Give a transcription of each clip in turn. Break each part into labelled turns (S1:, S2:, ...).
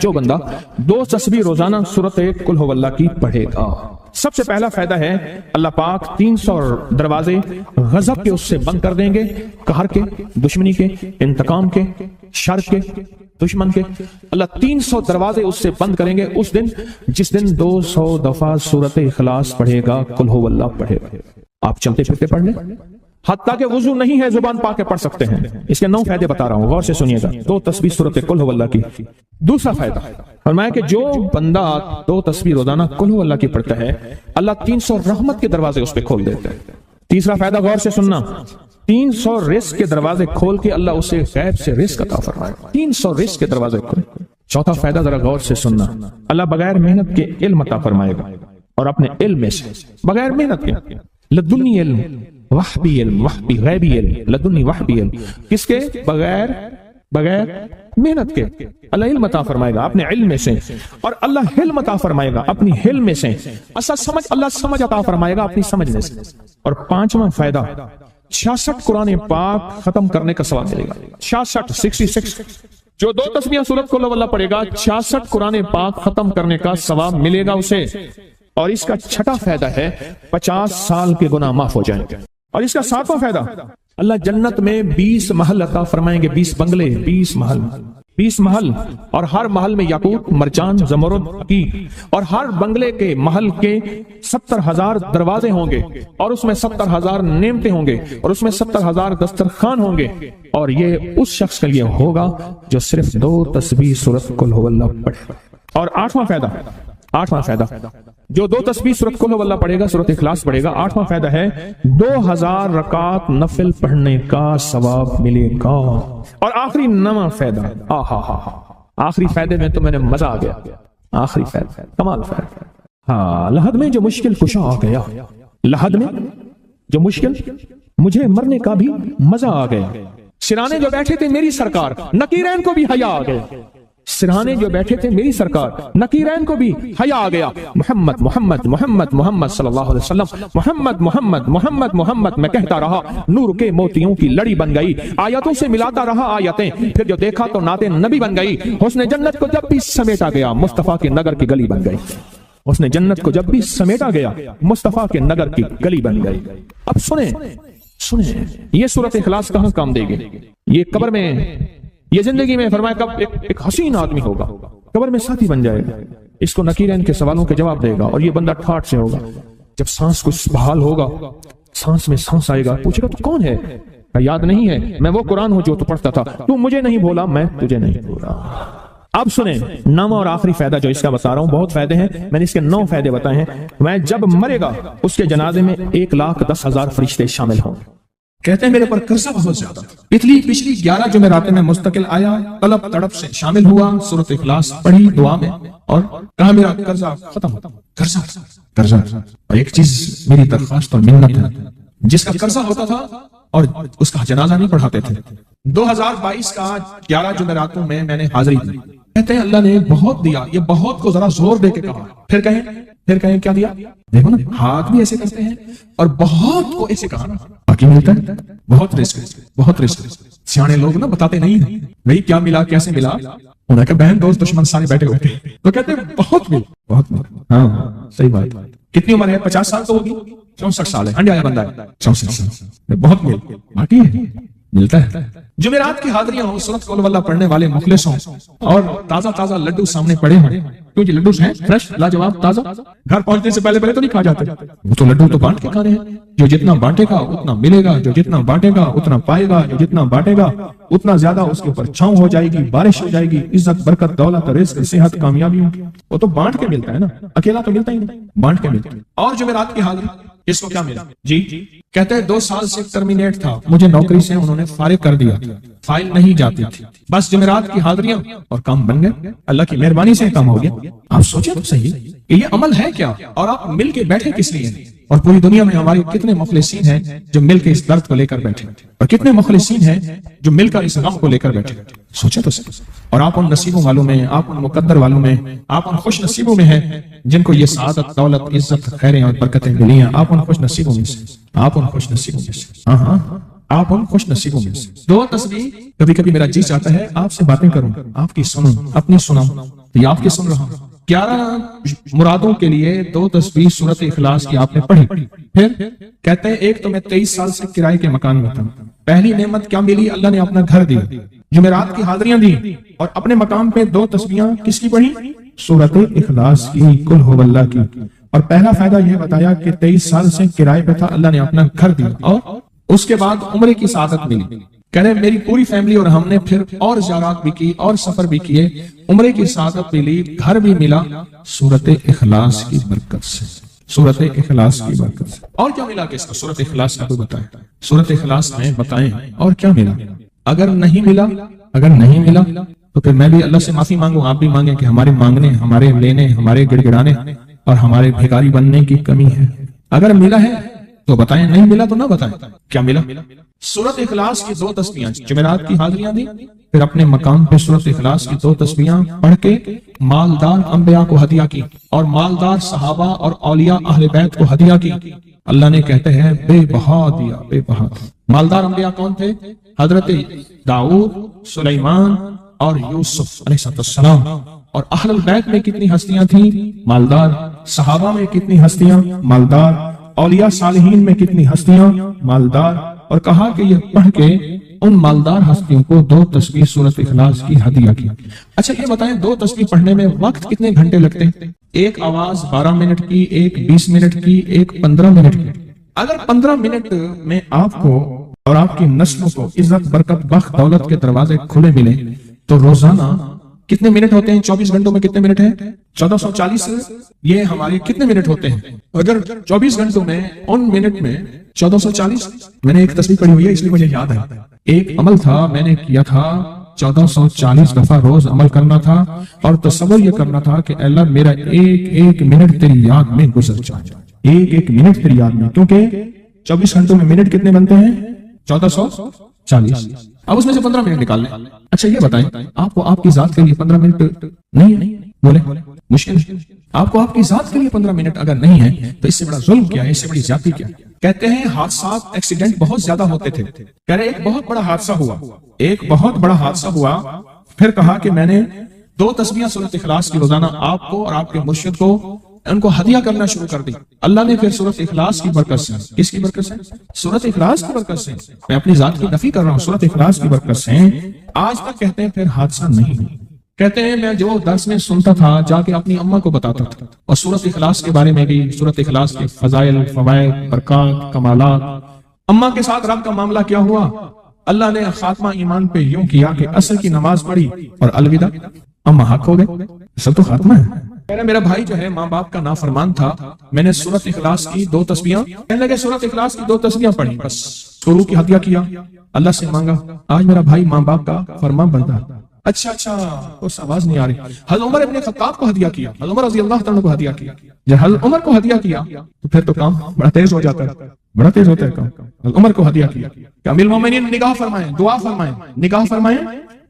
S1: جو بندہ 2 تسبیح روزانہ سورۃ قل هو اللہ کی پڑھے گا، سب سے پہلا فائدہ ہے اللہ پاک 300 دروازے غضب کے اس سے بند کر دیں گے، قہر کے، دشمنی کے، انتقام کے، شر کے، دشمن کے۔ اللہ 300 دروازے اس سے بند کریں گے اس دن جس دن 200 دفعہ سورۃ اخلاص پڑھے گا، قل هو اللہ پڑھے گا۔ آپ چلتے پھرتے پڑھ لیں، حتیٰ کہ وضو نہیں ہے زبان پاک کے پڑھ سکتے ہیں۔ اس کے 9 فائدے بتا رہا ہوں، غور سے سنیے گا۔ 2 تسبیح سورۃ قل هو اللہ کی۔ دوسرا فائدہ فرمایا کہ جو بندہ 2 تسبیح روزانہ قل هو اللہ کی پڑھتا ہے، اللہ 300 رحمت کے دروازے اس پہ کھول دیتا ہے۔ تیسرا فائدہ غور سے سننا، 300 رزق کے دروازے کھول کے اللہ اسے غیب سے رزق عطا فرمائے گا۔ 300 رزق کے دروازے کھول۔ چوتھا فائدہ ذرا غور سے سننا، اللہ بغیر محنت کے علم عطا فرمائے گا، اور اپنے علم میں سے بغیر محنت کے، لدنی علم، وحبی علم، وحبی غیبی علم، لدنی وحبی علم، کس کے؟ بغیر محنت کے اللہ علم عطا فرمائے گا اپنے علم میں سے، اور اللہ علم عطا فرمائے گا اپنی علم میں سے، اللہ سمجھ عطا فرمائے گا اپنی سمجھ میں سے۔ اور 5واں فائدہ 66 قرآن پاک ختم کرنے کا ثواب ملے گا۔ 66 جو 2 تسبیح سورۃ قل هو اللہ پڑھے گا، 66 قرآن پاک ختم کرنے کا ثواب ملے گا اسے۔ اور اس کا 6واں فائدہ ہے 50 سال کے گناہ معاف ہو جائیں گے۔ اور اس کا 7واں فائدہ، اللہ جنت میں 20 محل عطا فرمائیں گے، 20 بنگلے، 20 محل، اور ہر محل میں یاقوت، مرجان، زمرد، عقیق، اور ہر بنگلے کے محل کے 70,000 دروازے ہوں گے، اور اس میں 70,000 نعمتیں ہوں گے، اور اس میں 70,000 دسترخوان ہوں گے، اور یہ اس شخص کے لیے ہوگا جو صرف 2 تسبیح سورۃ قل هو اللہ پڑھے۔ اور 8واں فائدہ جو 2 تسبیح سورۃ قل هو اللہ پڑھے گا، سورۃ اخلاص پڑھے گا، 8واں فائدہ ہے 2000 رکعت نفل پڑھنے کا ثواب ملے گا۔ اور آخری 9واں فائدہ، آخری فائدے میں تو میں نے مزہ آ گیا، آخری فائدہ کمال فائدہ، لحد میں جو مشکل کشا آ گیا، لحد میں جو مشکل، مجھے مرنے کا بھی مزہ آ گیا، سرانے جو بیٹھے تھے میری سرکار، نکیرین کو بھی حیا آ گیا، سرہانے جو بیٹھے تھے میری سرکار، نکیرین کو بھی حیا آ گیا۔ محمد محمد محمد محمد صلی اللہ علیہ وسلم، محمد محمد محمد محمد میں کہتا رہا، نور کے موتیوں کی لڑی بن گئی، آیتوں سے ملاتا رہا آیتیں، پھر جو دیکھا تو نعت نبی بن گئی، حسن جنت کو جب بھی سمیٹا گیا مصطفیٰ کے نگر کی گلی بن گئی، حسن جنت کو جب بھی سمیٹا گیا مصطفیٰ کے نگر کی گلی بن گئی۔ اب سنیں یہ سورۃ اخلاص کہاں کام دے گی؟ یہ قبر میں، یہ زندگی میں فرمایا کب ایک حسین آدمی ہوگا، قبر میں ساتھی بن جائے گا، اس کو نکیرین کے سوالوں کے جواب دے گا، اور یہ بندہ ٹھاٹ سے ہوگا۔ جب سانس کچھ بحال ہوگا، سانس میں سانس آئے گا، پوچھے گا تو کون ہے؟ یاد نہیں ہے، میں وہ قرآن ہوں جو تو پڑھتا تھا، تو مجھے نہیں بولا، میں تجھے نہیں بولا۔ اب سنیں 9واں اور آخری فائدہ جو اس کا بتا رہا ہوں، بہت فائدے ہیں، میں نے اس کے 9 فائدے بتائے ہیں۔ میں جب مرے گا اس کے جنازے میں 1,10,000 فرشتے شامل ہوں۔
S2: کہتے ہیں میرے پر قرضہ بہت زیادہ، پچھلی 11 جمعراتیں میں مستقل آیا، طلب تڑپ سے شامل ہوا، سورۃ اخلاص پڑھی دعا میں، اور کہا میرا قرضہ ختم ہوتا۔ قرضہ اور ایک چیز میری درخواست اور منت ہے، جس کا قرضہ ہوتا تھا اور اس کا جنازہ نہیں پڑھاتے تھے، 2022 کا 11 جمعراتوں میں نے حاضری دی۔ کہتے ہیں اللہ نے بہت دیا، یہ بہت کو ذرا زور دے کے کہا، پھر کہیں کیا دیا؟ دیکھو نا، ہاتھ بھی ایسے کرتے ہیں اور بہت کو ایسے کہا، باقی ملتا ہے، بہت رزق۔ سیانے لوگ نا بتاتے نہیں ہیں بھئی کیا ملا، کیسے ملا، انہیں کہ بہن دوست دشمن سارے بیٹھے ہوئے تھے تو کہتے ہیں بہت ملا۔ ہاں صحیح بات۔ کتنی عمر ہے؟ 50 سال تو ہوگی، 64 سال ہے، انڈیا بندہ ہے، 64 سال، بہت مل، باقی ہے، ملتا ہے۔ جمعرات کی حاضریاں ہوں، سورۃ قل اللہ پڑھنے والے مخلص ہوں، اور تازہ لڈو سامنے پڑے ہوں، کیونکہ لڈو ہیں فریش، لاجواب، تازہ، گھر پہنچنے سے پہلے تو نہیں کھا جاتے، وہ تو لڈو تو بانٹ کے کھانے ہیں۔ جو جتنا بانٹے گا اتنا ملے گا، جو جتنا بانٹے گا اتنا پائے گا، جو جتنا بانٹے گا اتنا زیادہ اس کے اوپر چھاؤں ہو جائے گی، بارش ہو جائے گی، عزت، برکت، دولت، رزق، صحت، کامیابی ہوگی۔ وہ تو بانٹ کے ملتا ہے نا، اکیلا تو ملتا ہی نہیں، بانٹ کے ملتا ہے۔ اور جمعرات کی حاضری اس کو کیا ملا؟ جی کہتے ہیں 2 سال سے ٹرمینیٹ تھا، مجھے نوکری سے انہوں نے فارغ کر دیا، فائل نہیں جاتی تھی، بس جمعرات کی حاضریاں اور کام بن گئے، اللہ کی مہربانی سے کام ہو گیا۔ آپ سوچیں تو صحیح، یہ عمل ہے کیا؟ اور آپ مل کے بیٹھے کس لیے؟ اور پوری دنیا میں ہمارے کتنے مخلصین ہیں جو مل کے اس درد کو لے کر بیٹھے، اور کتنے مخلصین ہیں جو مل کر اس غم کو لے کر بیٹھے، سوچیں تو صحیح۔ اور آپ ان نصیبوں والوں میں، آپ ان مقدر والوں میں، آپ ان خوش نصیبوں میں ہیں جن کو یہ سعادت، دولت، عزت، خیریں اور برکتیں ملی ہیں، آپ ان خوش نصیبوں میں سے، آپ ان خوش نصیبوں میں سے، ہاں آپ ان خوش نصیبوں میں سے۔ 2 تسبیح، کبھی کبھی میرا جی چاہتا ہے آپ سے باتیں کروں، آپ کی سنوں، اپنی سناؤں، تو یہ آپ کے سن رہا ہوں 11 مرادوں کے لیے 2 تسبیح سورت اخلاص کی آپ نے پڑھی. پھر کہتے ہیں ایک تو میں 23 سال سے کرائے کے مکان میں تھا. پہلی نعمت کیا ملی؟ اللہ نے اپنا گھر دیا، جمعرات کی حاضریاں دی، اور اپنے مقام پہ 2 تسبیحاں کس کی پڑھی؟ سورت اخلاص کی، قل هو اللہ کی. اور پہلا فائدہ یہ بتایا کہ 23 سال سے کرائے پہ تھا، اللہ نے اپنا گھر دیا، اور اس کے بعد عمرے کی سعادت ملی. کہہ رہے میری پوری فیملی اور ہم نے پھر اور زیارات بھی کی اور سفر بھی کیے، عمرے کی سعادت بھی لی، گھر بھی ملا سورت اخلاص کی برکت سے. سورت اخلاص کی برکت سے. اور کیا ملا کس کو؟ سورت اخلاص کا کوئی بتائے، سورت اخلاص میں بتائیں اور کیا ملا. اگر نہیں ملا تو پھر میں بھی اللہ سے معافی مانگوں، آپ بھی مانگیں کہ ہمارے مانگنے، ہمارے لینے، ہمارے گڑ گڑانے اور ہمارے بھیکاری بننے کی کمی ہے. اگر ملا ہے تو بتائیں، نہیں ملا تو نہ بتائیں. کیا ملا؟ سورت اخلاص کی 2 تسبیحاں، جمعرات کی حاضریاں دی، پھر اپنے مقام پہ سورت اخلاص کی 2 تسبیحاں پڑھ کے مالدار انبیاء کو ہدیہ کی اور مالدار صحابہ اور اولیاء اہل بیت کو ہدیہ کی. اللہ نے کہتے ہیں بے بہا دیا، بے بہا. مالدار انبیاء کون تھے؟ حضرت داؤد، سلیمان اور یوسف علیہ السلام. اور اہل البیت میں کتنی ہستیاں تھیں؟ مالدار. صحابہ میں کتنی ہستیاں؟ مالدار. اولیاء صالحین میں کتنی ہستیاں؟ مالدار. اور کہا کہ یہ پڑھ کے ان مالدار ہستیوں کو 2 تسبیح سورت اخلاص کی ہدیہ کی. اچھا یہ بتائیں 2 تسبیح پڑھنے میں وقت کتنے گھنٹے لگتے ہیں؟ ایک آواز 12 منٹ کی، ایک 20 منٹ کی، ایک 15 منٹ کی. اگر 15 منٹ میں آپ کو اور آپ کی نسلوں کو عزت، برکت، بخت، دولت کے دروازے کھلے ملے تو روزانہ کتنے منٹ ہوتے ہیں؟ 24 گھنٹوں میں کتنے منٹ ہیں؟ 1440. یہ ہمارے کتنے منٹ ہوتے ہیں؟ اگر 24 گھنٹوں میں ان منٹ میں 1440. میں نے ایک تصویر پڑھی ہوئی ہے اس لیے مجھے یاد ہے. ایک عمل تھا میں نے کیا تھا، 1440 دفعہ روز عمل کرنا تھا اور تصور یہ کرنا تھا کہ اللہ میرا ایک منٹ تیری یاد میں گزر جائے، ایک منٹ تیری یاد میں. کیونکہ 24 گھنٹوں میں منٹ کتنے بنتے ہیں؟ 1440. اب اس میں سے 15 منٹ نکال لیں. اچھا یہ بتائیں آپ کو آپ کی ذات کے لیے 15 منٹ نہیں بولے مشکل ہے. آپ کو آپ کی ذات کے لیے 15 منٹ اگر نہیں ہے تو اس سے بڑا ظلم کیا ہے، اس سے بڑی زیادتی کیا ہے؟ کہتے ہیں حادثات، ایکسیڈنٹ بہت زیادہ ہوتے تھے. کہہ رہے ایک بہت بڑا حادثہ ہوا، پھر کہا کہ میں نے 2 تسبیحاں سورت اخلاص کی روزانہ آپ کو اور آپ کے مرشد کو ان کو ہدیہ کرنا شروع کر دی. اللہ نے پھر سورت اخلاص کی برکت سے، کس کی برکت سے؟ سورت اخلاص کی برکت سے. میں اپنی ذات کی نفی کر رہا ہوں، سورت اخلاص کی برکت سے آج تک کہتے ہیں پھر حادثہ نہیں ہوئی. کہتے ہیں میں جو درس میں سنتا تھا جا کے اپنی اماں کو بتاتا تھا، اور سورت اخلاص کے بارے میں بھی، سورت اخلاص کے فضائل، فوائد، برکات، کمالات. اماں کے ساتھ رب کا معاملہ کیا ہوا؟ اللہ نے خاتمہ ایمان پہ یوں کیا کہ عصر کی نماز پڑھی اور الوداع. اماں حق ہو گئے، اصل تو خاتمہ ہے. میرا بھائی جو ہے ماں باپ کا نافرمان تھا، میں نے سورت اخلاص کی 2 تسبیحاں، کہنے لگے سورت اخلاص کی 2 تسبیحاں پڑھی، بس شروع کی ہدیہ کیا، اللہ سے مانگا. آج میرا بھائی ماں باپ کا فرمان بنتا ہے. اچھا اس آواز نہیں آ رہی. حضرت عمر ابن خطاب کو ہدیہ کیا، حضرت عمر رضی اللہ تعالیٰ کو ہدیہ کیا. جب حضرت عمر کو ہدیہ کیا تو پھر تو کام بڑا تیز ہو جاتا ہے، بڑا تیز ہوتا ہے کام. حضرت عمر کو ہدیہ کیا کہ امیر المومنین نگاہ فرمائیں، دعا فرمائیں، نگاہ فرمائیں،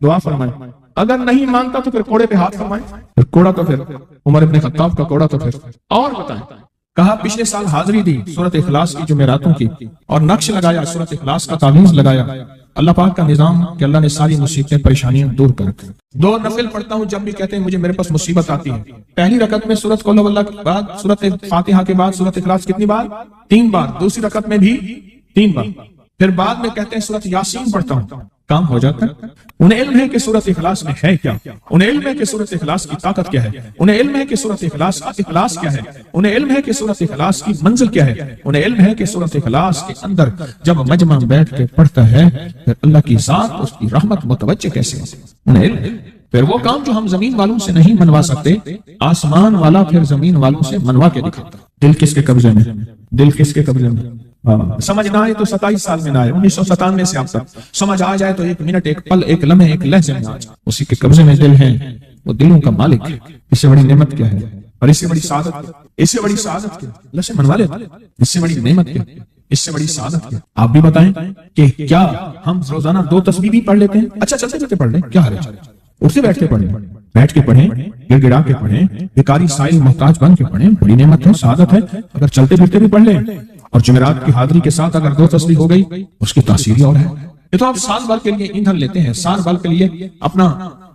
S2: دعا فرمائیں. اگر نہیں مانگتا تو پھر کوڑے پہ ہاتھ فرمائیں. پھر کوڑا تو پھر عمر ابن خطاب کا کوڑا تو پھر. اور بتائیں کہا پچھلے سال حاضری دی سورت اخلاص کی جمعراتوں کی، اور نقش لگایا سورت اخلاص کا تعویذ لگایا. اللہ پاک کا نظام کہ اللہ نے ساری مصیبتیں، پریشانیاں دور کر دی. 2 نفل پڑھتا ہوں جب بھی کہتے ہیں مجھے میرے پاس مصیبت آتی ہے. پہلی رکعت میں سورت قل هو اللہ کے بعد سورت فاتحہ کے بعد سورت اخلاص کتنی بار؟ 3 بار. دوسری رکعت میں بھی 3 بار. پھر بعد میں کہتے ہیں سورت یاسین پڑھتا ہوں، کام ہو جاتا ہے. انہیں علم ہے کہ سورت اخلاص میں ہے کیا، انہیں علم ہے کہ سورت اخلاص کی طاقت کیا ہے، انہیں علم ہے کہ سورت اخلاص کا اخلاص کیا ہے، انہیں علم ہے کہ سورت اخلاص کی منزل کیا ہے، انہیں علم ہے کہ سورت اخلاص کے اندر جب مجمع بیٹھ کے پڑھتا ہے پھر اللہ کی ذات، اس کی رحمت متوجہ کیسے. انہیں علم. پھر وہ کام جو ہم زمین والوں سے نہیں منوا سکتے، آسمان والا پھر زمین والوں سے منوا کے دکھاتا. دل کس کے قبضے میں؟ دل کس کے قبضے میں؟ سمجھ نہ آئے تو 27 سال میں نہ آئے، 1997 سے اب تک سمجھ آ جائے تو 1 منٹ، 1 پل، 1 لمحے، 1 لہجے میں آ جائے. اسی کے قبضے میں دل ہے، وہ دلوں کا مالک ہے. اس سے بڑی نعمت کیا ہے؟ اور اس سے بڑی سعادت کیا؟ اس سے بڑی سعادت کیا؟ اللہ سے منوا لیتا. اس سے بڑی نعمت کیا؟ اس سے بڑی سعادت کیا؟ آپ بھی بتائیں کہ کیا ہم روزانہ 2 تسبیح بھی پڑھ لیتے ہیں؟ اچھا چلتے چلتے پڑھ لیں، کیا حرج ہے؟ اٹھتے بیٹھ کے پڑھیں، بیٹھ کے پڑھیں، گڑ گڑا کے پڑھیں، بیکاری سائل محتاج بن کے پڑھیں. بڑی نعمت ہے، سعادت ہے. اگر چلتے پھرتے بھی پڑھ لیں اور جمعرات کی حاضری کے ساتھ اگر 2 تسبیح ہو گئی اس کی تاثیر اور ہے. یہ تو آپ سال بھر کے لیے ایندھن لیتے ہیں، سال بھر کے لیے اپنا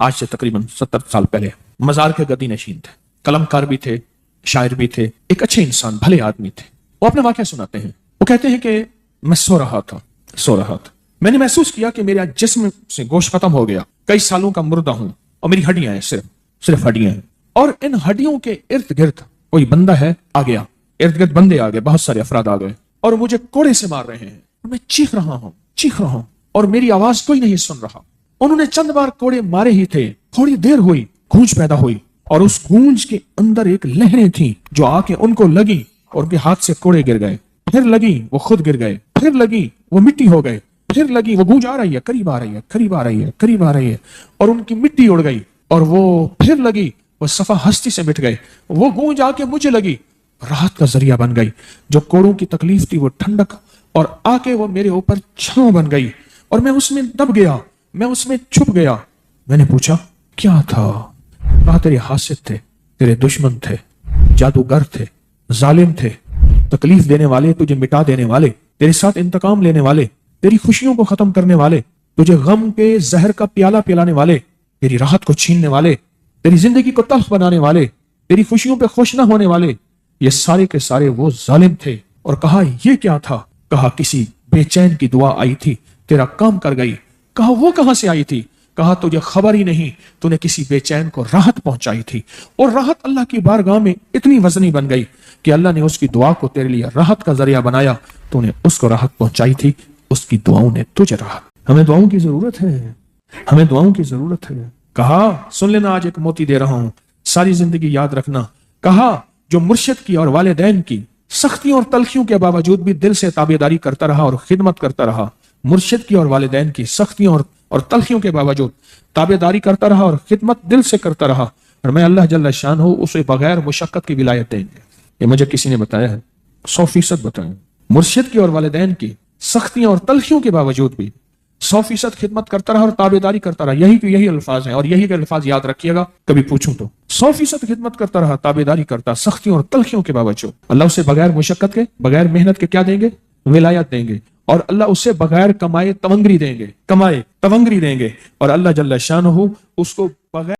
S1: آج سے تقریباً 70 سال پہلے مزار کے گدی نشین تھے، قلم کار بھی تھے، شاعر بھی تھے، ایک اچھے انسان، بھلے آدمی تھے۔ وہ اپنا واقعہ سناتے ہیں، وہ کہتے ہیں کہ میں سو رہا تھا، میں نے محسوس کیا کہ میرے جسم سے گوشت ختم ہو گیا، کئی سالوں کا مردہ ہوں اور میری ہڈیاں ہیں، صرف ہڈیاں ہیں، اور ان ہڈیوں کے ارد گرد کوئی بندہ ہے آ گیا، ارد گرد بندے آ گئے، بہت سارے افراد آ گئے اور مجھے کوڑے سے مار رہے ہیں، اور میں چیخ رہا ہوں اور میری آواز کوئی نہیں سن رہا۔ انہوں نے چند بار کوڑے مارے ہی تھے، تھوڑی دیر ہوئی، گونج پیدا ہوئی، اور اس گونج کے اندر ایک لہریں تھیں جو آ کے ان کو لگی اور ان کے ہاتھ سے کوڑے گر گئے، پھر لگی وہ خود گر گئے، پھر لگی وہ مٹی ہو گئے، پھر لگی وہ گونج آ رہی ہے، قریب آ رہی ہے اور ان کی مٹی اڑ گئی، اور وہ پھر لگی وہ صفا ہستی سے مٹ گئے، وہ گونج آ کے مجھے لگی، راحت کا ذریعہ بن گئی، جو کوڑوں کی تکلیف تھی وہ ٹھنڈک اور آ کے وہ میرے اوپر چھاؤں بن گئی، اور میں اس میں دب گیا، میں اس میں چھپ گیا۔ میں نے پوچھا کیا تھا؟ کہا تیرے حاسد تھے، تیرے دشمن تھے، جادوگر تھے، ظالم تھے، تکلیف دینے والے، تجھے مٹا دینے والے، تیرے ساتھ انتقام لینے والے، تیری خوشیوں کو ختم کرنے والے، تجھے غم کے زہر کا پیالہ پلانے والے، تیری راحت کو چھیننے والے، تیری زندگی کو تلخ بنانے والے، تیری خوشیوں پہ خوش نہ ہونے والے، یہ سارے کے سارے وہ ظالم تھے۔ اور کہا یہ کیا تھا؟ کہا کسی بے چین کی دعا آئی تھی، تیرا کام کر گئی۔ کہا وہ کہاں سے آئی تھی؟ کہا تجھے خبر ہی نہیں، تو نے کسی بے چین کو راحت پہنچائی تھی، اور راحت اللہ کی بارگاہ میں اتنی وزنی بن گئی کہ اللہ نے اس کی دعا کو تیرے لیے راحت کا ذریعہ بنایا، تو نے اس کو راحت پہنچائی تھی، اس کی دعاؤں نے تجھے راحت۔ ہمیں دعاؤں کی ضرورت ہے، کہا سن لینا، آج ایک موتی دے رہا ہوں، ساری زندگی یاد رکھنا۔ کہا جو مرشد کی اور والدین کی سختیوں اور تلخیوں کے باوجود بھی دل سے تابعداری کرتا رہا اور خدمت کرتا رہا، مرشد کی اور والدین کی سختیوں اور تلخیوں کے باوجود تابعداری کرتا رہا اور خدمت دل سے کرتا رہا، اور میں اللہ جل شانہ اسے بغیر مشقت کی ولایت دیں گے۔ یہ مجھے کسی نے بتایا ہے، 100% بتایا۔ مرشد کی اور والدین کی سختیاں اور تلخیوں کے باوجود بھی 100% خدمت کرتا رہا اور تابعداری کرتا رہا، یہی الفاظ ہیں، اور یہی کے الفاظ یاد رکھیے گا کبھی پوچھوں تو۔ 100% خدمت کرتا رہا، تابعداری کرتا، سختیوں اور تلخیوں کے باوجود، اللہ اسے بغیر مشقت کے، بغیر محنت کے کیا دیں گے؟ ولایت دیں گے، اور اللہ اسے بغیر کمائے تونگری دیں گے، اور اللہ جل شانہ اس کو بغیر